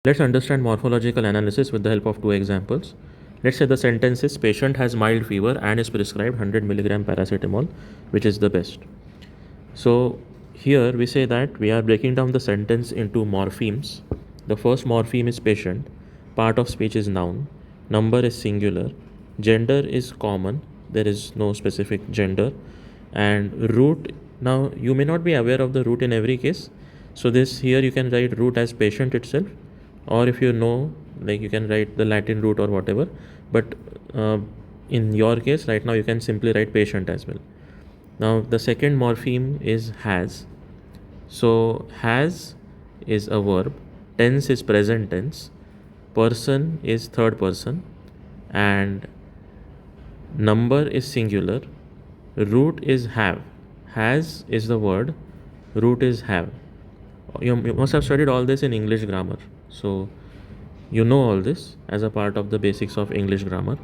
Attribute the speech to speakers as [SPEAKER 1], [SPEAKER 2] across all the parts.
[SPEAKER 1] Let's understand morphological analysis with the help of two examples. Let's say the sentence is patient has mild fever and is prescribed 100 milligram paracetamol, which is the best. So here we say that we are breaking down the sentence into morphemes. The first morpheme is patient, part of speech is noun, number is singular, gender is common, there is no specific gender, and root. Now you may not be aware of the root in every case, so this here you can write root as patient itself, or if you know, like you can write the Latin root or whatever, but in your case right now you can simply write patient as well. Now the second morpheme is has. So has is a verb, tense is present tense, person is third person, and number is singular, root is have. Has is the word, root is have. You must have studied all this in English grammar. So you know all this as a part of the basics of English grammar.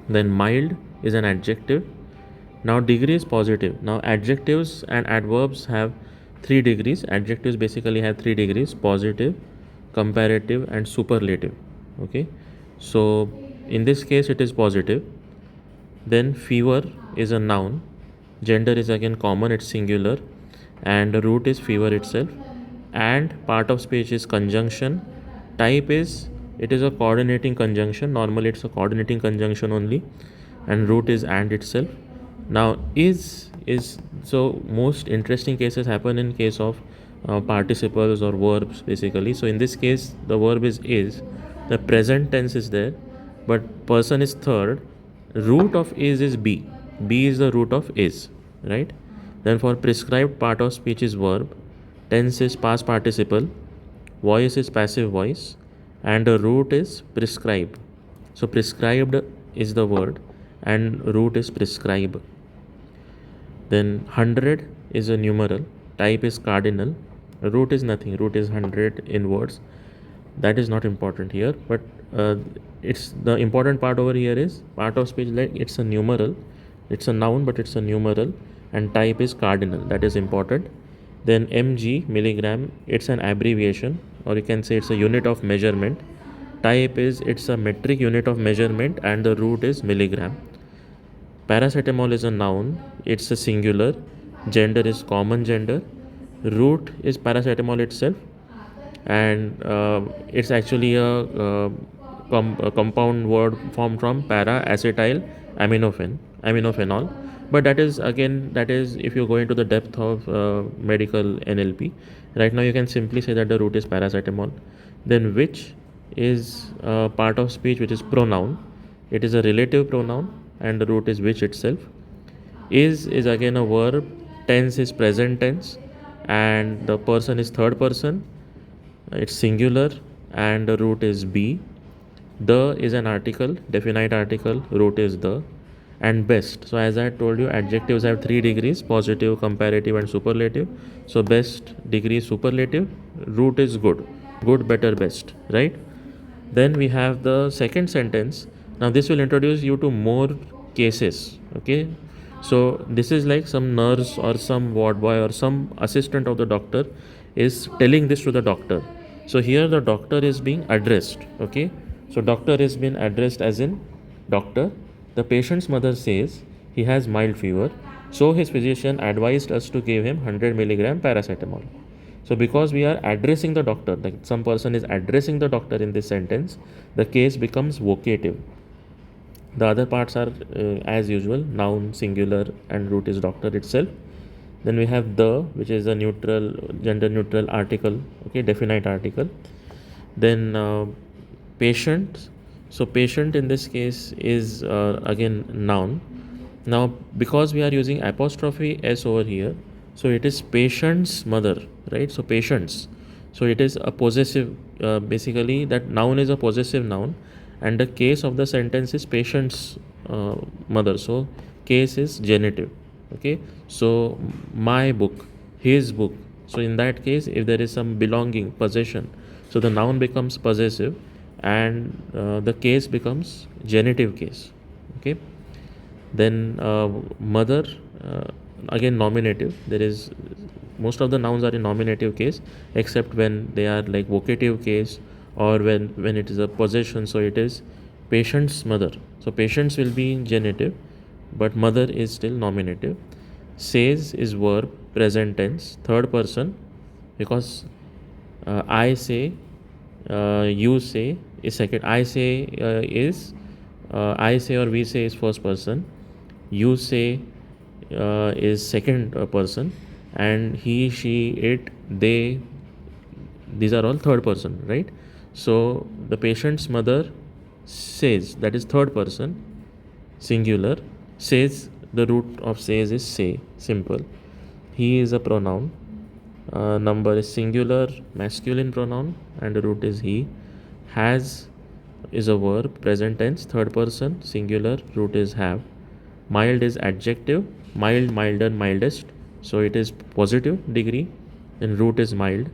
[SPEAKER 1] Then mild is an adjective. Now degree is positive. Now adjectives and adverbs have 3 degrees. Adjectives basically have 3 degrees: positive, comparative, and superlative. Okay, so in this case it is positive. Then fever is a noun. Gender is again common, it's singular, and root is fever itself. And part of speech is conjunction. Type is, it is a coordinating conjunction. Normally it's a coordinating conjunction only, and root is and itself. Now is so most interesting cases happen in case of participles or verbs basically. So in this case the verb is, the present tense is there, but person is third. Root of is be. Be is the root of is, right? Then for prescribed, part of speech is verb, tense is past participle, voice is passive voice, and the root is prescribe. So prescribed is the word and root is prescribe. Then 100 is a numeral, type is cardinal, root is nothing, root is 100 in words. That is not important here, but it's the important part over here is part of speech, like it's a numeral, it's a noun but it's a numeral, and type is cardinal. That is important. Then mg, milligram, it's an abbreviation, or you can say it's a unit of measurement. Type is, it's a metric unit of measurement, and the root is milligram. Paracetamol is a noun, it's a singular, gender is common gender, root is paracetamol itself, and it's actually a compound word formed from para acetyl aminophenol. But that is again, that is if you go into the depth of medical NLP. Right now you can simply say that the root is paracetamol. Then which is part of speech which is pronoun. It is a relative pronoun and the root is which itself. Is again a verb, tense is present tense, and the person is third person, it's singular, and the root is be. The is an article, definite article, root is the. And best, so as I told you, adjectives have 3 degrees: positive, comparative, and superlative. So best degree is superlative, root is good, better, best, right? Then we have the second sentence. Now this will introduce you to more cases. Okay, so this is like some nurse or some ward boy or some assistant of the doctor is telling this to the doctor. So here the doctor is being addressed. Okay, so doctor is being addressed as in doctor. The patient's mother says he has mild fever, so his physician advised us to give him 100 milligram paracetamol. So because we are addressing the doctor, like some person is addressing the doctor in this sentence, the case becomes vocative. The other parts are as usual, noun, singular, and root is doctor itself. Then we have the, which is a neutral, gender neutral article, okay, definite article. Then patient. So patient in this case is again noun. Now because we are using apostrophe s over here, so it is patient's mother, right? So patient's, so it is a possessive, basically that noun is a possessive noun, and the case of the sentence is patient's mother, so case is genitive. Okay, so my book, his book. So in that case, if there is some belonging, possession, so the noun becomes possessive and the case becomes genitive case. Okay, then mother, again nominative, there is most of the nouns are in nominative case, except when they are like vocative case, or when it is a possession, so it is patient's mother. So patients will be in genitive, but mother is still nominative. Says is verb, present tense, third person, because I say, you say is second. I say is I say or we say is first person. You say is second person, and he, she, it, they, these are all third person, right? So the patient's mother says, that is third person, singular. Says, the root of says is say, simple. He is a pronoun. Number is singular, masculine pronoun, and the root is he. Has is a verb, present tense, third person, singular, root is have. Mild is adjective, mild, milder, mildest, so it is positive degree, and root is mild.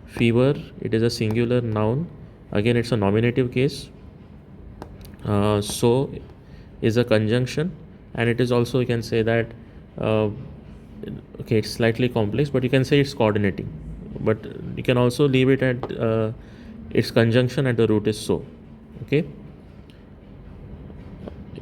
[SPEAKER 1] Fever, it is a singular noun, again it's a nominative case. So is a conjunction, and it is also, you can say that, uh, okay, it's slightly complex, but you can say it's coordinating, but you can also leave it at its conjunction at the root is so. Okay,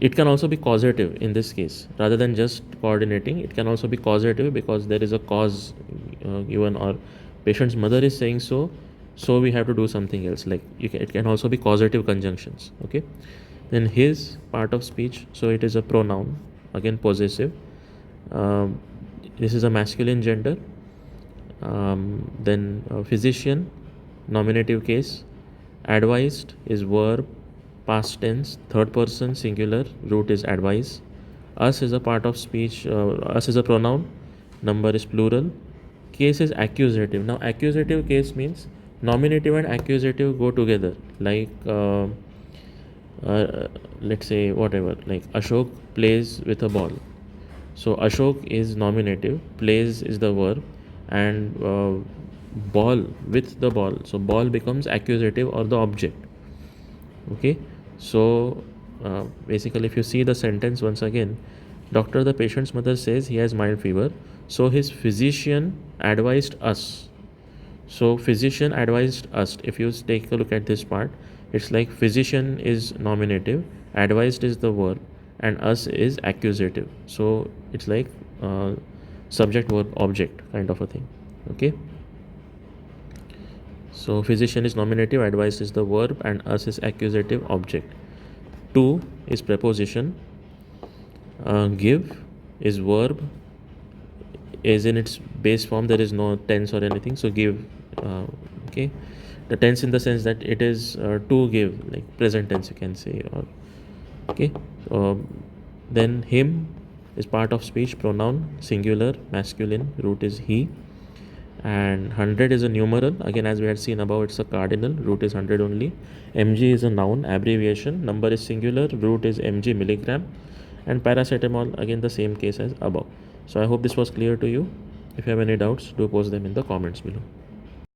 [SPEAKER 1] it can also be causative in this case, rather than just coordinating. It can also be causative because there is a cause given, or patient's mother is saying so, so we have to do something else, like it can also be causative conjunctions. Okay, then his, part of speech, so it is a pronoun, again possessive. um, this is a masculine gender. Then physician, nominative case. Advised is verb, past tense, third person, singular, root is advise. Us is a part of speech, us is a pronoun, number is plural. Case is accusative. Now accusative case means nominative and accusative go together, like let's say whatever, like Ashok plays with a ball. So Ashok is nominative, plays is the verb, and ball, with the ball, so ball becomes accusative or the object. Okay, so basically if you see the sentence once again, doctor, the patient's mother says he has mild fever, so his physician advised us. So physician advised us, if you take a look at this part, it's like physician is nominative, advised is the verb, and us is accusative. So it's like subject verb object kind of a thing. Okay, so physician is nominative, advised is the verb, and us is accusative object. To is preposition. Give is verb, is in its base form, there is no tense or anything, so give. Okay, the tense in the sense that it is to give, like present tense you can say, or okay. Then him is part of speech, pronoun, singular, masculine, root is he. And 100 is a numeral, again as we had seen above, it's a cardinal, root is 100 only. Mg is a noun, abbreviation, number is singular, root is mg, milligram. And paracetamol, again the same case as above. So I hope this was clear to you. If you have any doubts, do post them in the comments below.